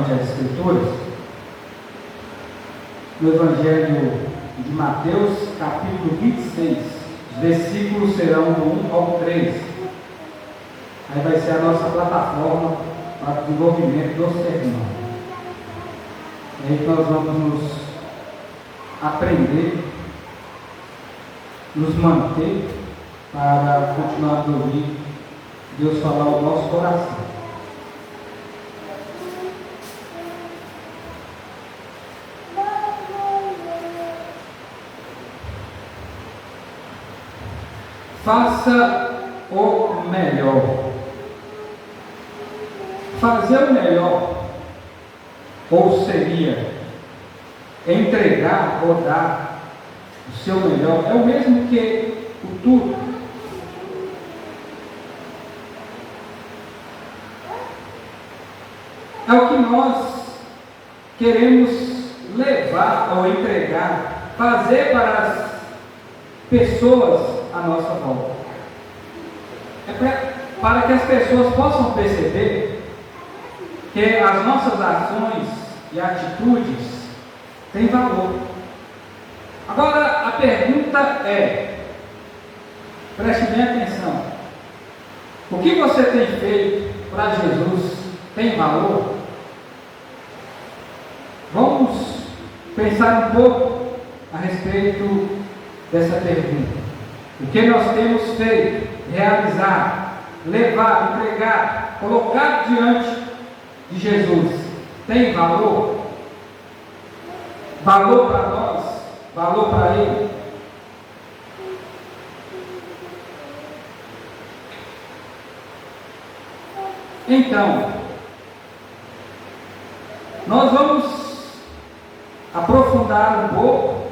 bastante as Escrituras, no Evangelho de Mateus, capítulo 26, os versículos serão do 1 ao 3. Aí vai ser a nossa plataforma para o desenvolvimento do sermão. É aí que nós vamos nos aprender, nos manter, para continuar a ouvir Deus falar ao nosso coração. Faça o melhor. Fazer o melhor, ou seria entregar ou dar o seu melhor, é o mesmo que o tudo. É o que nós queremos levar ou entregar, fazer para as pessoas à nossa volta. É para que as pessoas possam perceber que as nossas ações e atitudes têm valor. Agora a pergunta é, preste bem atenção, o que você tem feito para Jesus tem valor? Vamos pensar um pouco a respeito dessa pergunta. O que nós temos feito, realizado, levado, entregado, colocado diante de Jesus, tem valor? Valor para nós? Valor para Ele? Então, nós vamos aprofundar um pouco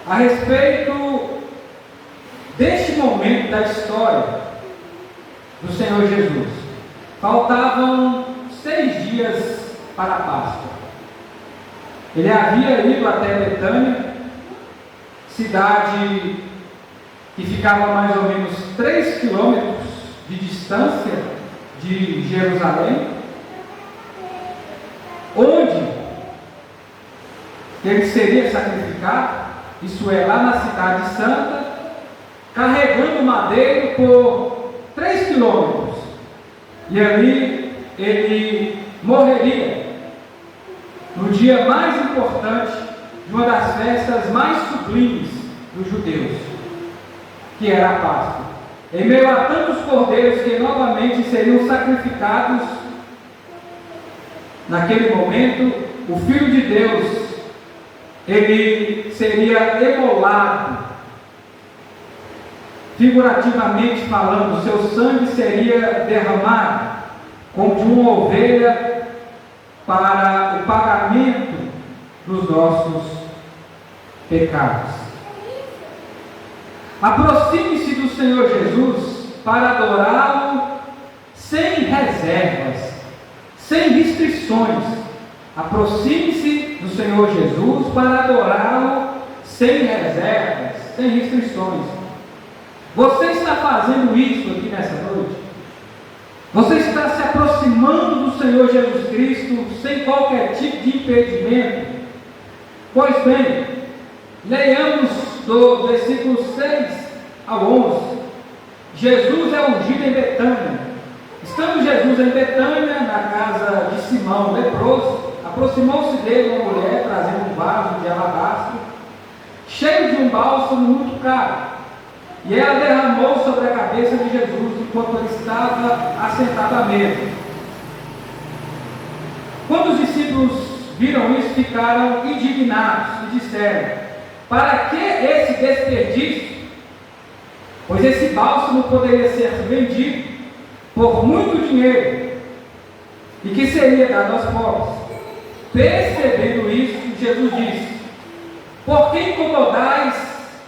a respeito deste momento da história do Senhor Jesus. Faltavam 6 dias para a Páscoa. Ele havia ido até Betânia, cidade que ficava mais ou menos 3 quilômetros de distância de Jerusalém, onde ele seria sacrificado, isso é, lá na cidade santa, carregando madeiro por 3 quilômetros, e ali ele morreria no dia mais importante de uma das festas mais sublimes dos judeus, que era a Páscoa. Em meio a tantos cordeiros que novamente seriam sacrificados, naquele momento, o Filho de Deus, ele seria emolado, figurativamente falando, o seu sangue seria derramado, como de uma ovelha, para o pagamento dos nossos pecados. Aproxime-se do Senhor Jesus para adorá-lo sem reservas, sem restrições. Aproxime-se do Senhor Jesus para adorá-lo sem reservas, sem restrições. Você está fazendo isso aqui nessa noite? Você está se aproximando do Senhor Jesus Cristo sem qualquer tipo de impedimento? Pois bem, leiamos do versículo 6 ao 11. Jesus é ungido em Betânia. Estando Jesus em Betânia, na casa de Simão, leproso, aproximou-se dele uma mulher trazendo um vaso de alabastro, cheio de um bálsamo muito caro. E ela derramou sobre a cabeça de Jesus enquanto ele estava assentado à mesa. Quando os discípulos viram isso, ficaram indignados e disseram: para que esse desperdício? Pois esse bálsamo poderia ser vendido por muito dinheiro e que seria dado aos pobres. Percebendo isso, Jesus disse: por que incomodais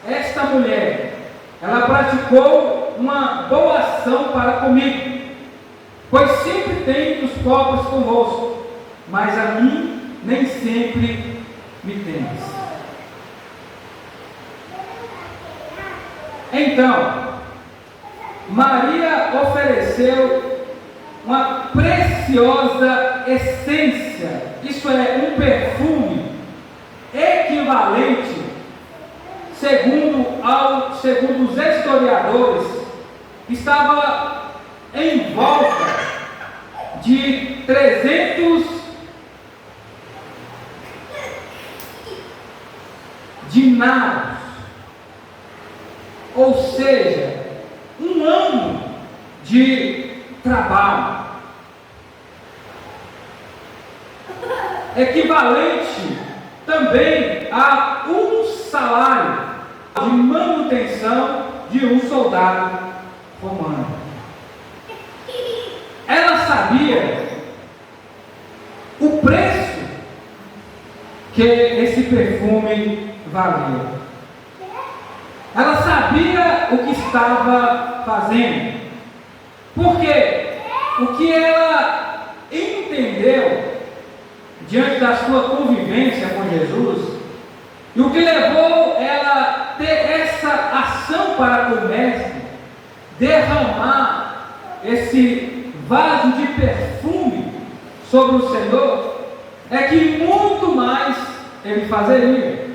esta mulher? Ela praticou uma boa ação para comigo, pois sempre tenho os pobres convosco, mas a mim nem sempre me tendes. Então, Maria ofereceu uma preciosa essência, isso é, um perfume equivalente, segundo os historiadores, estava em volta de 300 dinários, ou seja, um ano de trabalho, equivalente também a um salário de manutenção de um soldado romano. Ela sabia o preço que esse perfume valia. Ela sabia o que estava fazendo, porque o que ela entendeu diante da sua convivência com Jesus, e o que levou ela a ter essa ação para com o Mestre, derramar esse vaso de perfume sobre o Senhor, é que muito mais ele fazeria.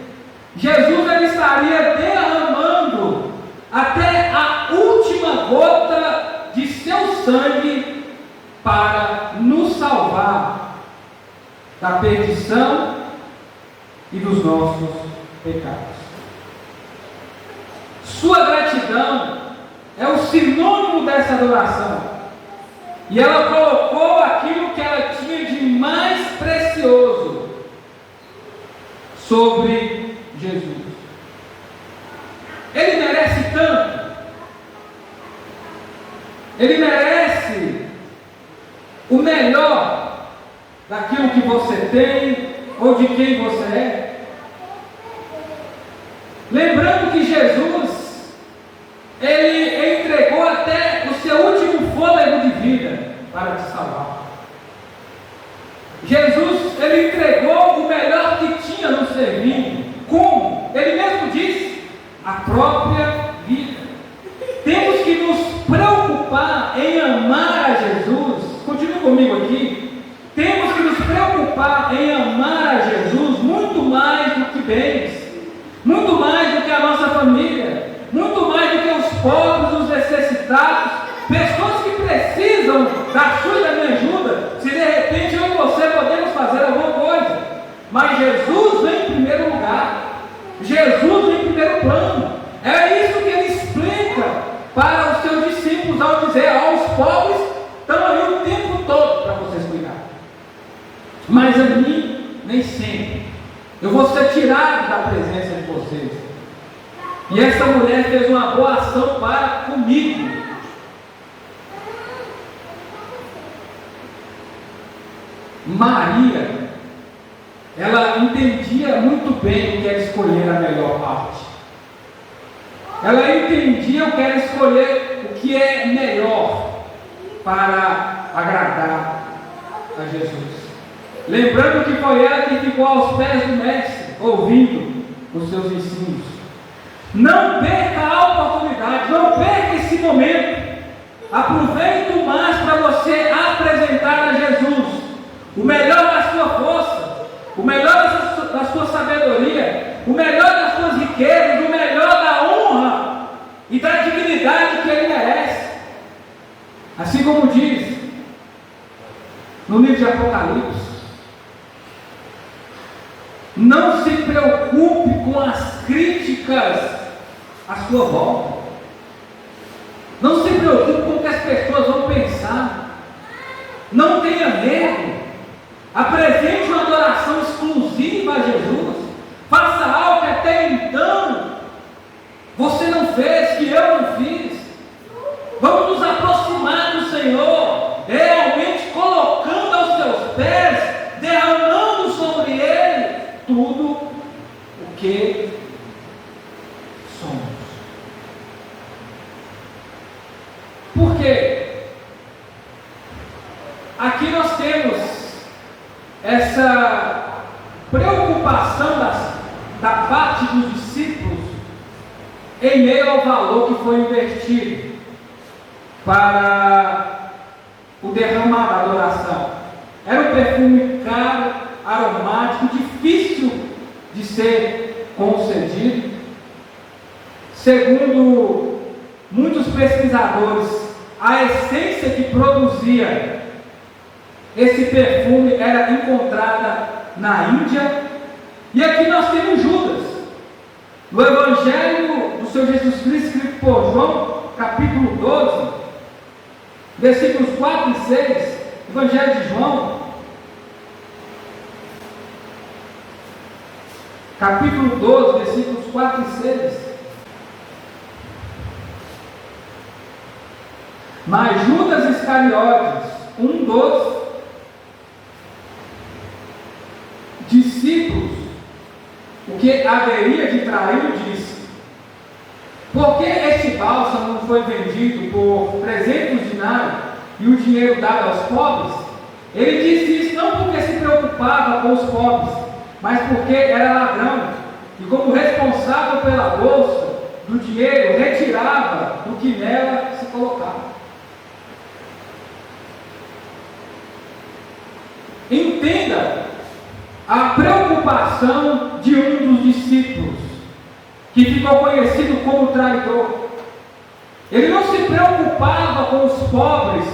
Jesus ele estaria derramando até a última gota de seu sangue para nos salvar da perdição e dos nossos pecados. Sua gratidão é o sinônimo dessa adoração. E ela colocou aquilo que ela tinha de mais precioso sobre Jesus. Ele merece tanto. Ele merece o melhor daquilo que você tem ou de quem você é. Lembrando que Jesus, ele entregou até o seu último fôlego de vida para te salvar. Jesus, ele entregou o melhor que tinha no ser vivo. Como? Ele mesmo disse, a própria vida. Temos que nos preocupar em amar a Jesus. Continue comigo aqui. Temos que nos preocupar em amar a Jesus muito mais do que bens, muito mais do que a nossa família, muito mais do que os pobres, os necessitados, pessoas que precisam da sua e da minha ajuda. Se de repente eu e você podemos fazer alguma coisa, mas Jesus vem em primeiro lugar, Jesus vem em primeiro plano. É isso que ele explica para os seus discípulos ao dizer: aos pobres estão ali o tempo todo para vocês cuidar, mas a mim nem sempre. Eu vou ser tirado da presença de vocês. E essa mulher fez uma boa ação para comigo. Maria, ela entendia muito bem o que era escolher a melhor parte. Ela entendia o que era escolher o que é melhor para agradar a Jesus. Lembrando que foi ela que ficou aos pés do Mestre, ouvindo os seus ensinos. Não perca a oportunidade, não perca esse momento. Aproveite o mais para você apresentar a Jesus o melhor da sua força, o melhor da sua sabedoria, o melhor das suas riquezas, o melhor da honra e da dignidade que ele merece. Assim como diz no livro de Apocalipse: não se preocupe com as críticas à sua volta. Não se preocupe com o que as pessoas vão pensar. Não tenha medo. Apresente uma adoração exclusiva a Jesus. Faça algo que até então você não fez, que eu não fiz. Vamos nos aproximar do Senhor, realmente colocando aos seus pés, derramando sobre Ele tudo o que somos. Por quê? Aqui nós temos essa preocupação da parte dos discípulos em meio ao valor que foi invertido para o derramar da adoração. Era um perfume caro, aromático, difícil de ser concedido. Segundo muitos pesquisadores, a essência que produzia esse perfume era encontrada na Índia. E aqui nós temos Judas. No Evangelho do Senhor Jesus Cristo, escrito por João, capítulo 12, versículos 4 e 6, Evangelho de João, capítulo 12, versículos 4 e 6. Mas Judas Iscariotes, um dos discípulos, o que haveria de traí-lo, disse: por que este bálsamo não foi vendido por 300 dinários e o dinheiro dado aos pobres? Ele disse isso não porque se preocupava com os pobres, mas porque era ladrão, e como responsável pela bolsa do dinheiro, retirava do que nela se colocava. Entenda a preocupação de um dos discípulos, que ficou conhecido como traidor. Ele não se preocupava com os pobres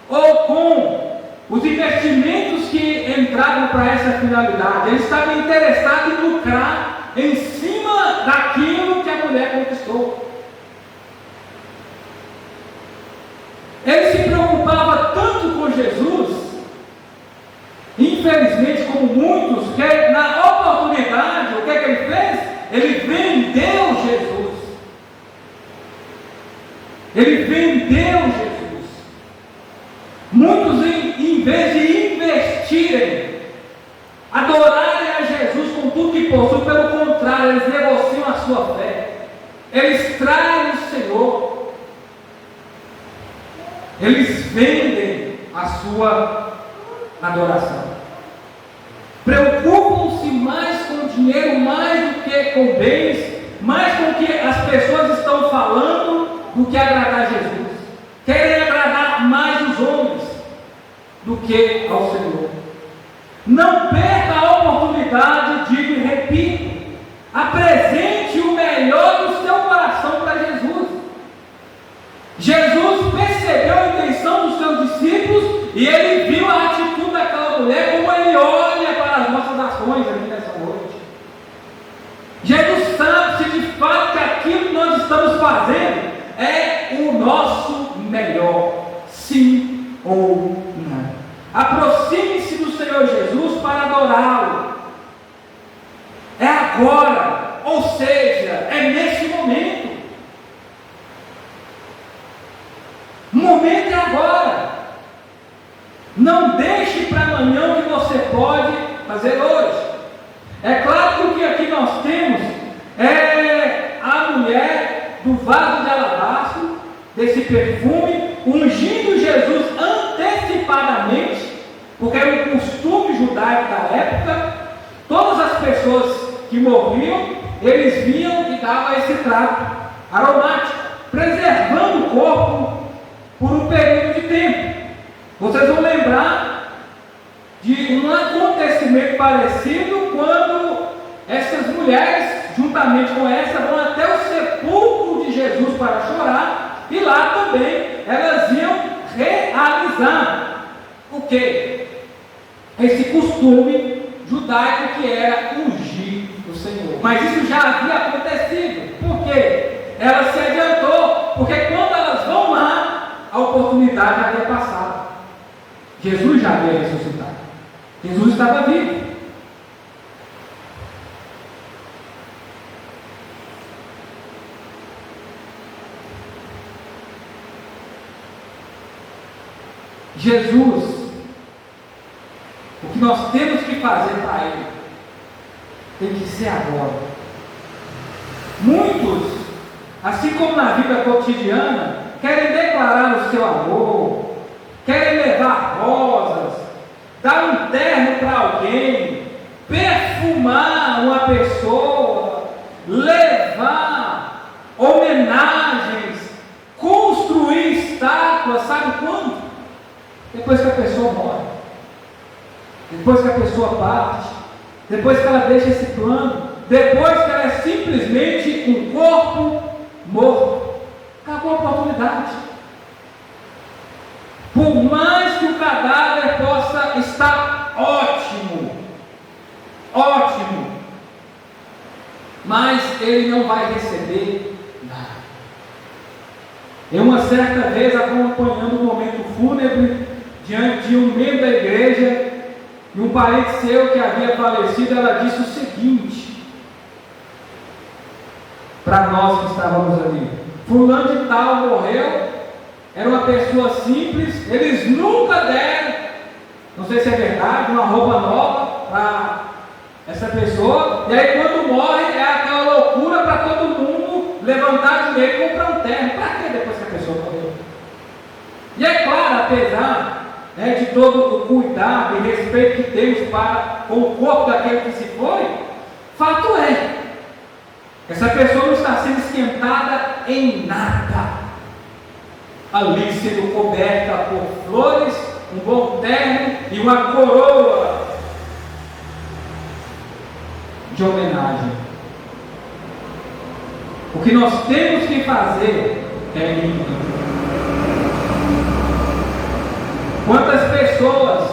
ou com os investimentos que entravam para essa finalidade. Ele estava interessado em lucrar em cima daquilo que a mulher conquistou. Ele se preocupava tanto com Jesus, infelizmente, como muitos, que na oportunidade, o que ele fez? Ele vendeu Jesus. Ele vendeu Jesus. Muitos, em vez de investirem, adorarem a Jesus com tudo que possuem, pelo contrário, eles negociam a sua fé. Eles traem o Senhor. Eles vendem a sua adoração. Preocupam-se mais com o dinheiro, mais do que com bens, mais com o que as pessoas estão falando, do que agradar a Jesus. Querem agradar mais os homens do que ao Senhor. Não perca a oportunidade, digo e repito, apresente o melhor do seu coração para Jesus. Jesus percebeu a intenção dos seus discípulos e ele viu a atitude daquela mulher, como ele olha para as nossas ações aqui nessa noite. Jesus sabe se de fato que aquilo que nós estamos fazendo é o nosso melhor, sim ou não. Aproxime-se do Senhor Jesus para adorá-lo. É agora, ou seja, é nesse momento. O momento é agora. Não deixe para amanhã o que você pode fazer hoje. É claro que o que aqui nós temos é a mulher do vaso de alabastro, desse perfume, ungindo Jesus antecipadamente, porque era um costume judaico da época. Todas as pessoas que morriam, eles vinham e davam esse trato aromático, preservando o corpo por um período de tempo. Vocês vão lembrar de um acontecimento parecido quando essas mulheres, juntamente com essa, vão até o sepulcro de Jesus para chorar, e lá também elas iam realizar o quê? Esse costume judaico que era ungir o Senhor. Mas isso já havia acontecido. Por quê? Ela se adiantou, porque quando elas vão lá, a oportunidade já havia passado. Jesus já havia ressuscitado. Jesus estava vivo. Jesus, o que nós temos que fazer para Ele tem que ser agora. Muitos, assim como na vida cotidiana, querem declarar o seu amor, querem levar rosas, dar um terno para alguém, perfumar uma pessoa, levar homenagens, construir estátuas, sabe quando? Depois que a pessoa morre. depois que a pessoa parte, depois que ela deixa esse plano, depois que ela é simplesmente um corpo morto. Acabou a oportunidade. Por mais que o cadáver possa estar ótimo, mas ele não vai receber nada. Eu, uma certa vez, acompanhando um momento fúnebre diante de um membro da igreja, e um parente seu que havia falecido, ela disse o seguinte para nós que estávamos ali: fulano de tal morreu, era uma pessoa simples, eles nunca deram, não sei se é verdade, uma roupa nova para essa pessoa, e aí quando morre é aquela loucura para todo mundo levantar dinheiro e comprar um terno. Para que depois que a pessoa morreu? E é claro, apesar de todo o cuidado e respeito que temos com o corpo daquele que se foi, fato é, essa pessoa não está sendo esquentada em nada, ali sendo coberta por flores, um bom terno e uma coroa de homenagem. O que nós temos que fazer é lindo. Quantas pessoas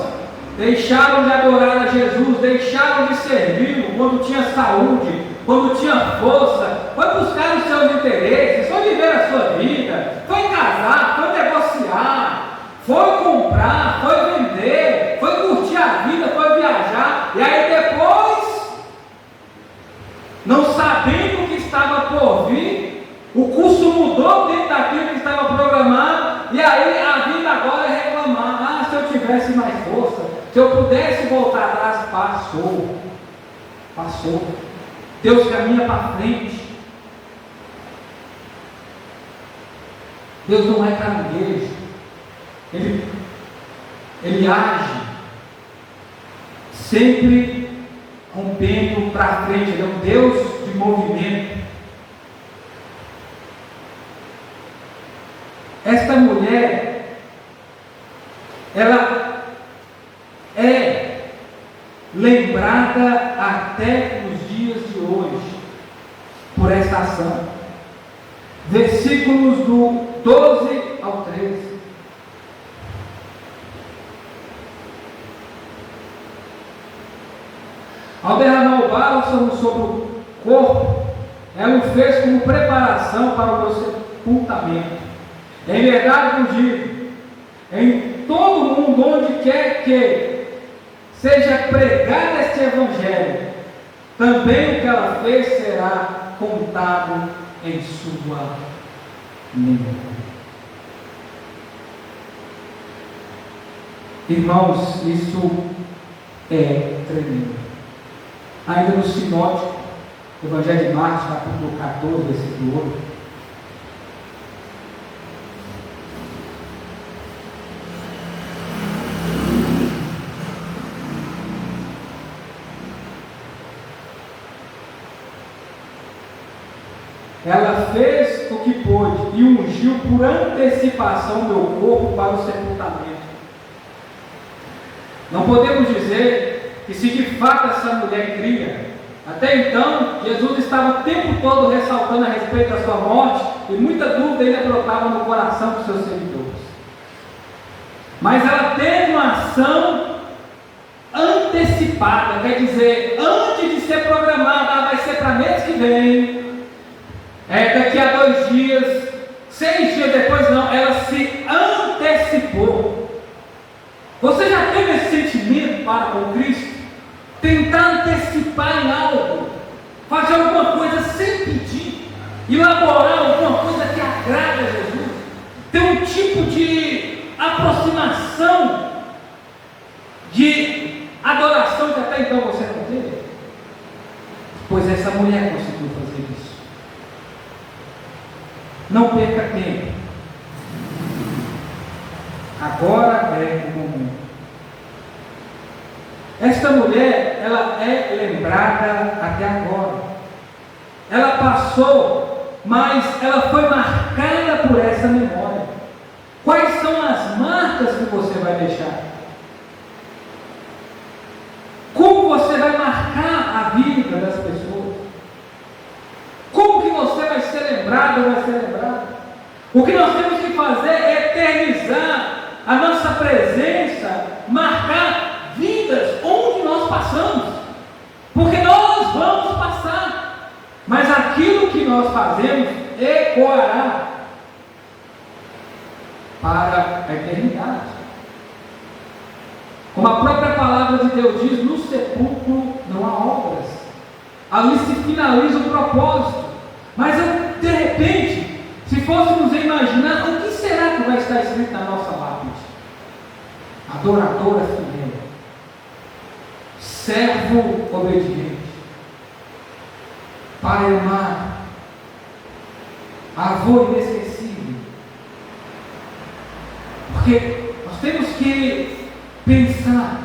deixaram de adorar a Jesus, deixaram de servi-lo quando tinha saúde, quando tinha força, foi buscar os seus interesses, foi viver a sua vida, foi casar, foi negociar, foi comprar, foi vender, foi curtir a vida, foi viajar, e aí depois, não sabendo o que estava por vir, o curso mudou dentro daquilo que estava programado, e aí a vida agora é reclamar: ah, se eu tivesse mais força, se eu pudesse voltar atrás. Passou. Deus caminha para frente. Deus não é caranguejo. Ele age sempre rompendo para frente. Ele é um Deus de movimento. Esta mulher, ela é lembrada até nos dias de hoje por esta ação. Versículos do 12 ao 13. Ao derramar o bálsamo sobre o corpo, ela o fez como preparação para o meu sepultamento. Em verdade vos digo, em todo mundo, onde quer que seja pregado este evangelho, também o que ela fez será contado em sua memória. Irmãos, isso é tremendo. Ainda no sinótico, Evangelho de Marcos, capítulo 14, versículo 8. Ela fez o que pôde e ungiu por antecipação meu corpo para o sepultamento. Não podemos dizer que se de fato essa mulher cria. Até então, Jesus estava o tempo todo ressaltando a respeito da sua morte e muita dúvida ainda brotava no coração dos seus seguidores. Mas ela teve uma ação antecipada, quer dizer, antes de ser programada, vai ser para mês que vem. Daqui a 2 dias, 6 dias depois, não, ela se antecipou. Você já teve esse sentimento para com Cristo? Tentar antecipar em algo, fazer alguma coisa sem pedir, elaborar alguma coisa que agrada a Jesus, ter um tipo de aproximação, de adoração que até então você não teve? Pois essa mulher conseguiu fazer isso. Não perca tempo. Agora é o momento. Esta mulher, ela é lembrada até agora. Ela passou, mas ela foi marcada por essa memória. Quais são as marcas que você vai deixar? Como você vai marcar a vida das pessoas? Como que você vai ser lembrado ou vai ser lembrado? O que nós temos que fazer é eternizar a nossa presença, marcar vidas onde nós passamos. Porque nós vamos passar, mas aquilo que nós fazemos ecoará para a eternidade. Como a própria palavra de Deus diz, no sepulcro não há obras. Ali se finaliza o propósito. Mas de repente, se fôssemos imaginar, o que será que vai estar escrito na nossa lápide? Adoradora fiel, servo obediente, pai amado, avô inesquecível. Porque nós temos que pensar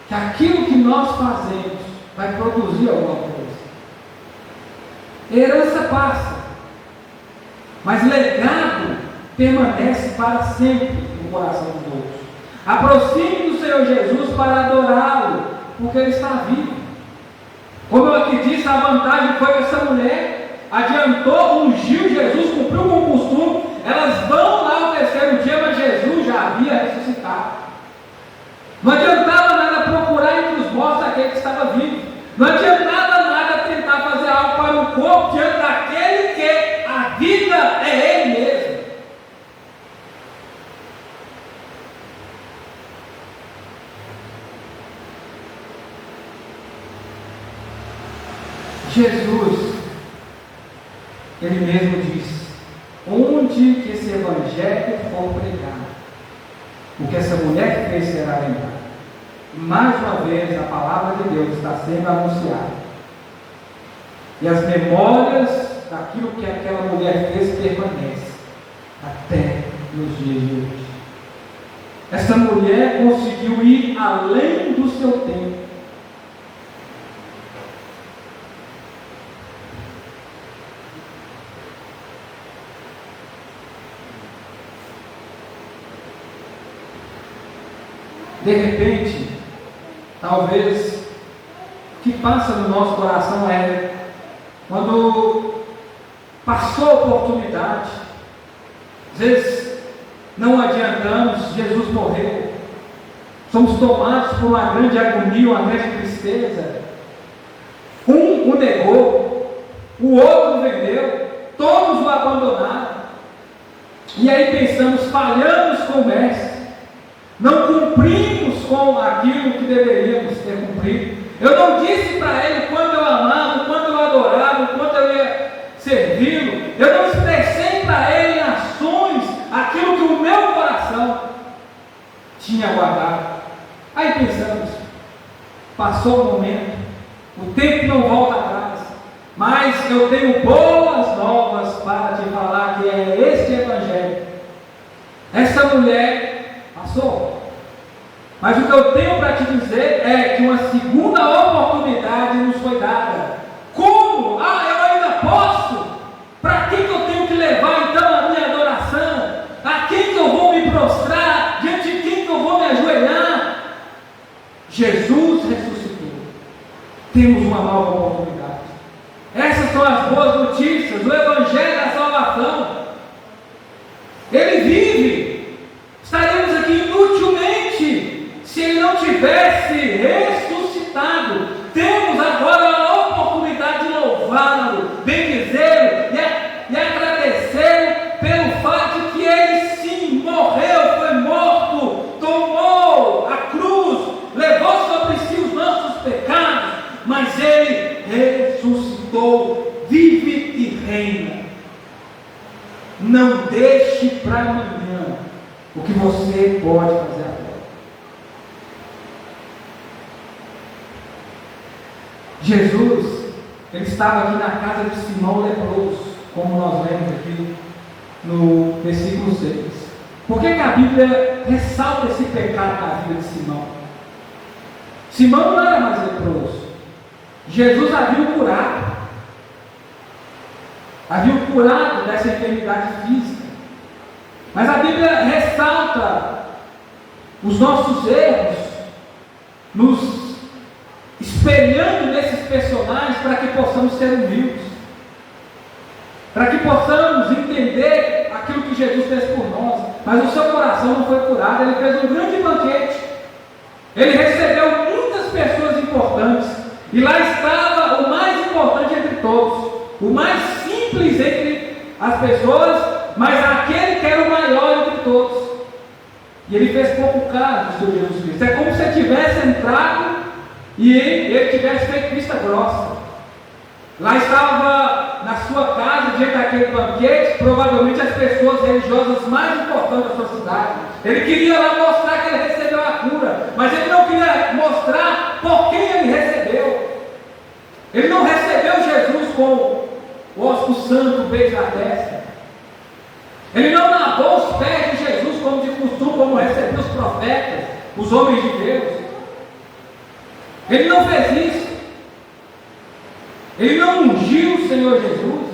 que aquilo que nós fazemos vai produzir alguma coisa. Herança passa, mas legado permanece para sempre no coração dos outros. Aproxime do Senhor Jesus para adorá-lo, porque Ele está vivo. Como eu aqui disse, a vantagem foi que essa mulher adiantou, ungiu Jesus, cumpriu com o costume. Elas vão lá no terceiro dia, mas Jesus já havia ressuscitado. Não adiantava nada procurar entre os mortos aquele que estava vivo. Não adiantava nada tentar fazer algo para o corpo diante daquele que a vida é Ele mesmo. Jesus, Ele mesmo disse: onde que esse evangelho for pregado, o que essa mulher fez será lembrado. Mais uma vez a palavra de Deus está sendo anunciada, e as memórias daquilo que aquela mulher fez permanecem até nos dias de hoje. Essa mulher conseguiu ir além do seu tempo. De repente, talvez, o que passa no nosso coração é, quando passou a oportunidade, às vezes não adiantamos, Jesus morreu, somos tomados por uma grande agonia, uma grande tristeza. Um o negou, o outro o vendeu, todos o abandonaram, e aí pensamos, falhamos com o Mestre, não cumprimos com aquilo que deveríamos ter cumprido. Eu não disse para ele quando eu amava, quando eu adorava, quanto eu ia servi-lo. Eu não expressei para ele em ações aquilo que o meu coração tinha guardado. Aí pensamos, passou o momento, o tempo não volta atrás, mas eu tenho boas novas para te falar, que é este evangelho. Essa mulher passou, mas o que eu tenho para te dizer é que uma segunda oportunidade nos foi dada. Como? Eu ainda posso? Para quem que eu tenho que levar então a minha adoração? A quem que eu vou me prostrar? Diante de quem que eu vou me ajoelhar? Jesus ressuscitou. Temos uma nova oportunidade. Essas são as boas notícias, o evangelho da salvação. Ele vive. Estaremos aqui inutilmente se Ele não tivesse ressuscitado. Temos agora a oportunidade de louvá-lo, bendizê-lo e agradecer pelo fato de que Ele sim morreu, foi morto, tomou a cruz, levou sobre si os nossos pecados, mas Ele ressuscitou, vive e reina. Não deixe para amanhã o que você pode fazer agora. Jesus, Ele estava aqui na casa de Simão leproso, como nós lemos aqui no versículo 6. Por que a Bíblia ressalta esse pecado na vida de Simão? Simão não era mais leproso. Jesus havia o curado. Havia o curado dessa enfermidade física. Mas a Bíblia ressalta os nossos erros, nos espelhando nesses personagens para que possamos ser humildes, para que possamos entender aquilo que Jesus fez por nós. Mas o seu coração não foi curado, ele fez um grande banquete, ele recebeu muitas pessoas importantes, e lá estava o mais importante entre todos, o mais simples entre as pessoas, mas aquele que era o maior entre todos. E ele fez pouco caso do Senhor Jesus Cristo. É como se ele tivesse entrado e ele tivesse feito vista grossa. Lá estava na sua casa, diante daquele banquete, provavelmente as pessoas religiosas mais importantes da sua cidade. Ele queria lá mostrar que ele recebeu a cura, mas ele não queria mostrar por quem ele recebeu. Ele não recebeu Jesus com o santo beijo na testa. Ele não lavou os pés de Jesus como de costume, como recebeu os profetas, os homens de Deus. Ele não fez isso. Ele não ungiu o Senhor Jesus.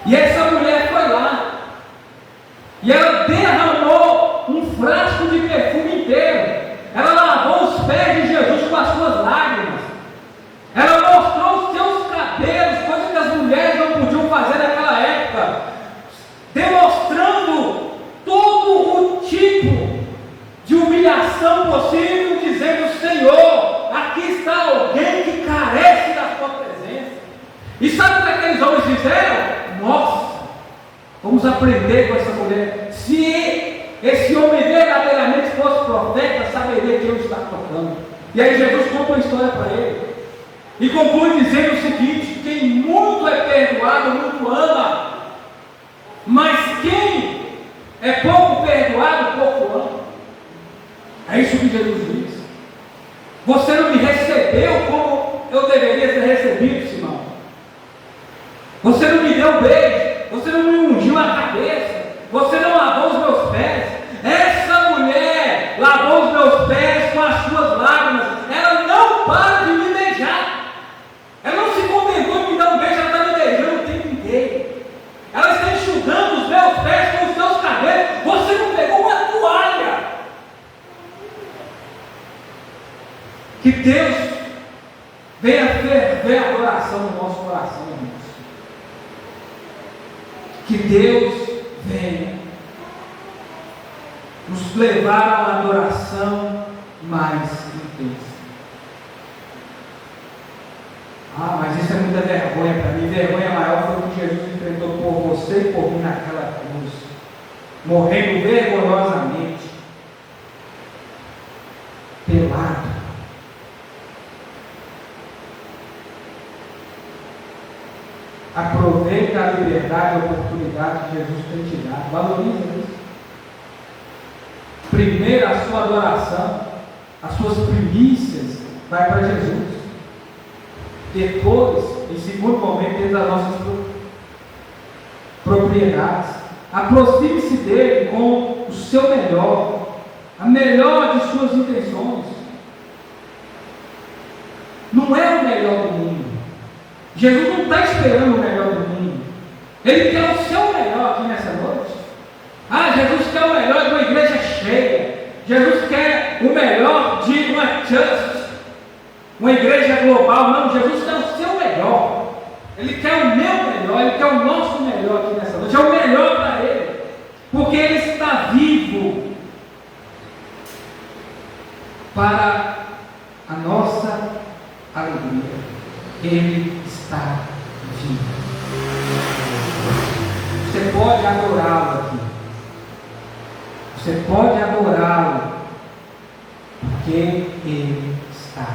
E essa mulher foi lá, e ela derramou um frasco de perfume inteiro. Ela lavou os pés de Jesus com as suas lágrimas. Ela mostrou os seus cabelos, coisa que as mulheres não podiam fazer naquela época, demonstrando todo o tipo de humilhação possível, dizendo: Senhor, aqui está alguém que carece da sua presença. E sabe o que aqueles homens fizeram? Nossa, vamos aprender com essa mulher. Se esse homem verdadeiramente fosse profeta, saberia que eu está tocando. E aí Jesus conta uma história para ele, e conclui dizendo o seguinte: quem muito é perdoado, muito ama. Mas quem é pouco perdoado, pouco ama. É isso que Jesus diz. Você não me recebeu como eu deveria ser recebido, Simão. Você não me deu beijo, você não me ungiu a cabeça, você não lavou os meus pés. Essa mulher lavou os meus pés com as suas lágrimas. Ela não para de me beijar. Ela não se contentou em me dar um beijo, ela está me beijando o tempo inteiro. Ela está enxugando os meus pés com os seus cabelos. Você não pegou uma toalha. Que Deus venha ferver a adoração no nosso coração, irmãos. Que Deus venha nos levar a uma adoração mais intensa. Ah, mas isso é muita vergonha para mim. Vergonha maior foi o que Jesus enfrentou por você e por mim naquela cruz, morrendo vergonhosamente, pelado. Aproveita a liberdade e a oportunidade que Jesus tem te dado. Valoriza isso. Primeiro a sua adoração, as suas primícias vai para Jesus. Depois, em segundo momento, temos as nossas propriedades. Aproxime-se dele com o seu melhor, a melhor de suas intenções. Não é o melhor do mundo. Jesus não está esperando o melhor do mundo. Ele quer o seu melhor aqui nessa noite. Ah, Jesus quer o melhor de uma igreja cheia. Jesus quer o melhor de uma church, uma igreja global. Não, Jesus quer o seu melhor. Ele quer o meu melhor, ele quer o nosso melhor aqui nessa noite. É o melhor para ele, porque ele está vivo para a nossa alegria. Ele está vivo. Você pode adorá-lo aqui. Você pode adorá-lo, porque ele está